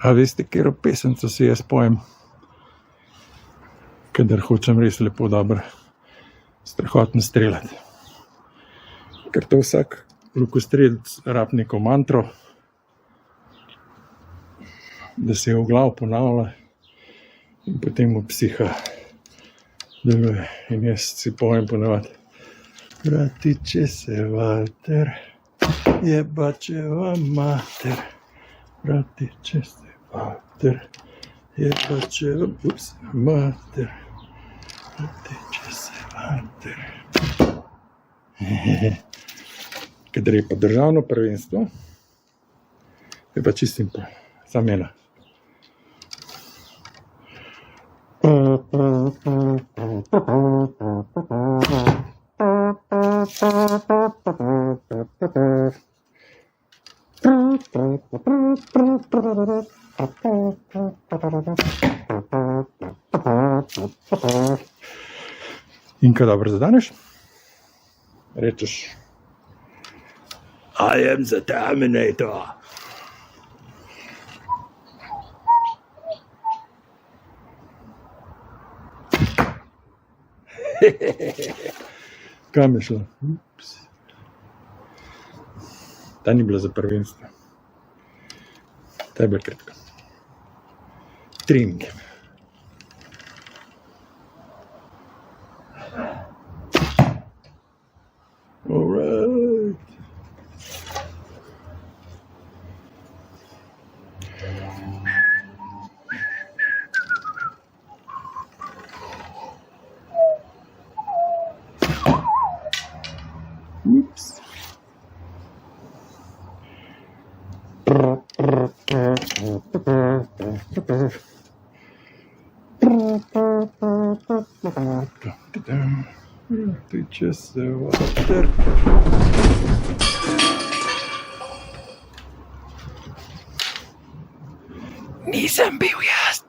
A veste, katero pesemco si jaz pojem? Kadar hočem res lepo dobro strahotno streljati. Ker to vsak lukostrelec rab neko mantro, da se v glavu ponavlja in potem v psiha deluje. In jaz si pojem ponavadi: bratiče se Valter, jebačeva mater. Bratiče se Valter, jebačeva mater. Bratiče se Valter. Kadar je pa državno prvenstvo, je pa čisto simpel, samo ena. In ko dobro zadaneš, rečeš: I am the Terminator. Kam je šlo? Ups. Ta ni bila za prvenstvo. Ta je bila kratka. Trening. Alright. Ups. Bratiče se Valter. Nisem bil jaz.